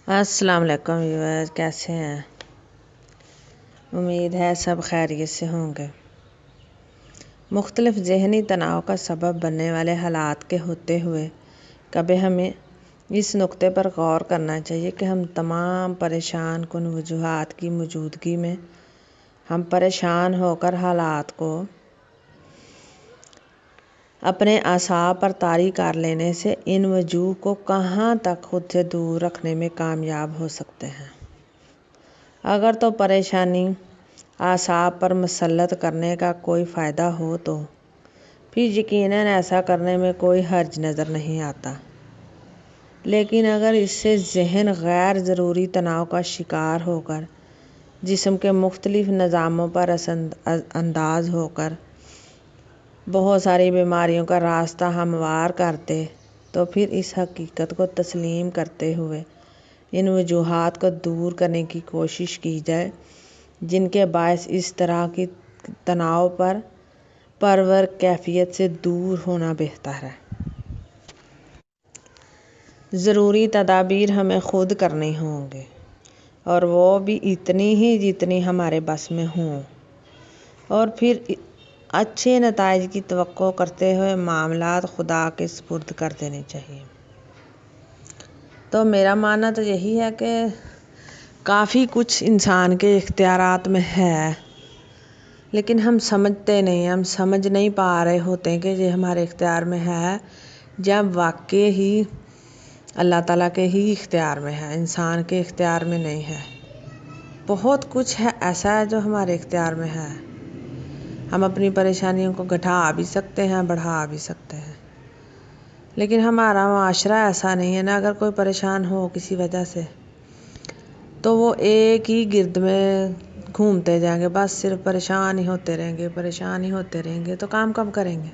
अस्सलाम वालेकुम व्यूअर्स, कैसे हैं? उम्मीद है सब खैरियत से होंगे। मुख्तलिफ ज़हनी तनाव का सबब बनने वाले हालात के होते हुए कभी हमें इस नुक्ते पर गौर करना चाहिए कि हम तमाम परेशान कुन वजूहात की मौजूदगी में हम परेशान होकर हालात को अपने असाब पर तारी कर लेने से इन वजूह को कहाँ तक खुद से दूर रखने में कामयाब हो सकते हैं। अगर तो परेशानी असाब पर मुसल्लत करने का कोई फ़ायदा हो तो फिर यकीनन ऐसा करने में कोई हर्ज नज़र नहीं आता, लेकिन अगर इससे ज़हन गैर ज़रूरी तनाव का शिकार होकर जिस्म के मुख्तलिफ निज़ामों पर अंदाज होकर बहुत सारी बीमारियों का रास्ता हमवार कर दे, तो फिर इस हकीकत को तस्लीम करते हुए इन वजूहात को दूर करने की कोशिश की जाए जिनके बायस इस तरह की तनाव पर परवर कैफियत से दूर होना बेहतर है। ज़रूरी तदाबीर हमें खुद करनी होंगे और वो भी इतनी ही जितनी हमारे बस में हों, और फिर अच्छे नताइज की तवक्को करते हुए मामलात खुदा के सुपुर्द कर देने चाहिए। तो मेरा मानना तो यही है कि काफ़ी कुछ इंसान के इख्तियारात में है, लेकिन हम समझते नहीं, हम समझ नहीं पा रहे होते कि ये हमारे इख्तियार में है, जब वाकई ही अल्लाह ताला के ही इख्तियार में है, इंसान के इख्तियार में नहीं है। बहुत कुछ है ऐसा है जो हमारे इख्तियार में है। हम अपनी परेशानियों को घटा भी सकते हैं, बढ़ा भी सकते हैं, लेकिन हमारा माशरा ऐसा नहीं है ना। अगर कोई परेशान हो किसी वजह से तो वो एक ही गिर्द में घूमते जाएंगे, बस सिर्फ परेशान ही होते रहेंगे, परेशान ही होते रहेंगे। तो काम कब करेंगे?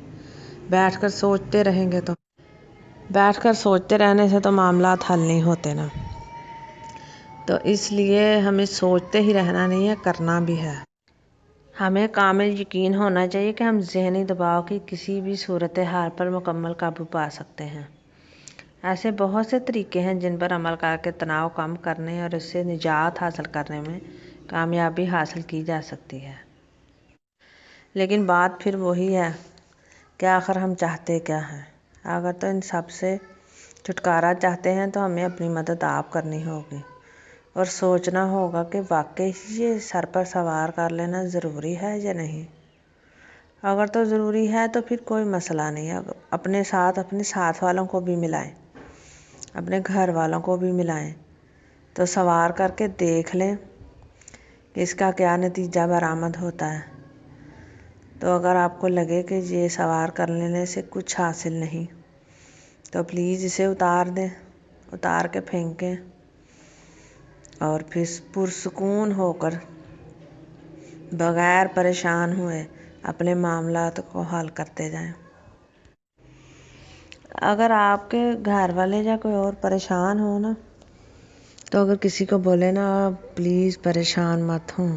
बैठकर सोचते रहेंगे तो बैठकर सोचते रहने से तो मामलात हल नहीं होते ना। तो इसलिए हमें सोचते ही रहना नहीं है, करना भी है। हमें कामिल यकीन होना चाहिए कि हम ज़हनी दबाव की किसी भी सूरत हाल पर मुकम्मल काबू पा सकते हैं। ऐसे बहुत से तरीके हैं जिन पर अमल करके तनाव कम करने और इससे निजात हासिल करने में कामयाबी हासिल की जा सकती है। लेकिन बात फिर वही है कि आखिर हम चाहते क्या हैं। अगर तो इन सब से छुटकारा चाहते हैं तो हमें अपनी मदद आप करनी होगी और सोचना होगा कि वाकई ये सर पर सवार कर लेना ज़रूरी है या नहीं। अगर तो ज़रूरी है तो फिर कोई मसला नहीं है। अपने साथ वालों को भी मिलाएं, अपने घर वालों को भी मिलाएं, तो सवार करके देख लें कि इसका क्या नतीजा बरामद होता है। तो अगर आपको लगे कि ये सवार कर लेने से कुछ हासिल नहीं, तो प्लीज़ इसे उतार दें, उतार के फेंकें और फिर पुरसुकून होकर बग़ैर परेशान हुए अपने मामलात को हल करते जाएं। अगर आपके घर वाले या कोई और परेशान हो ना, तो अगर किसी को बोले ना प्लीज़ परेशान मत हो,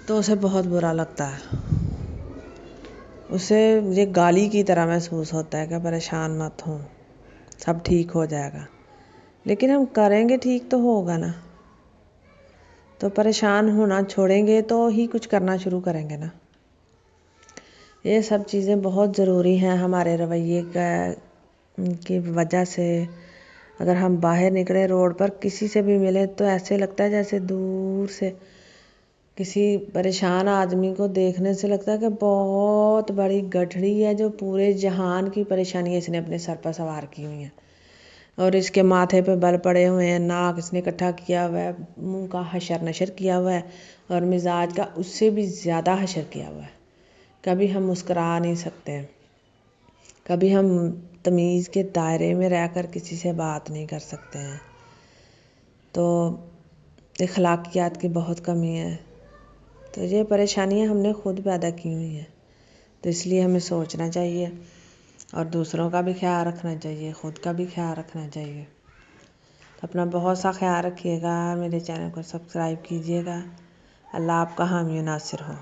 तो उसे बहुत बुरा लगता है। उसे ये गाली की तरह महसूस होता है कि परेशान मत हो, सब ठीक हो जाएगा। लेकिन हम करेंगे ठीक तो होगा ना। तो परेशान होना छोड़ेंगे तो ही कुछ करना शुरू करेंगे ना। ये सब चीज़ें बहुत ज़रूरी हैं हमारे रवैये की वजह से। अगर हम बाहर निकले रोड पर किसी से भी मिले तो ऐसे लगता है जैसे दूर से किसी परेशान आदमी को देखने से लगता है कि बहुत बड़ी गठड़ी है जो पूरे जहान की परेशानी इसने अपने सर पर सवार की हुई है, और इसके माथे पे बल पड़े हुए हैं, नाक इसने इकट्ठा किया हुआ है, मुंह का हशर नशर किया हुआ है और मिजाज का उससे भी ज़्यादा हशर किया हुआ है। कभी हम मुस्करा नहीं सकते हैं, कभी हम तमीज़ के दायरे में रहकर किसी से बात नहीं कर सकते हैं। तो अखलाकियात की बहुत कमी है। तो ये परेशानियां हमने खुद पैदा की हुई हैं। तो इसलिए हमें सोचना चाहिए और दूसरों का भी ख्याल रखना चाहिए, ख़ुद का भी ख्याल रखना चाहिए। तो अपना बहुत सा ख्याल रखिएगा। मेरे चैनल को सब्सक्राइब कीजिएगा। अल्लाह आपका हामी नासिर हो।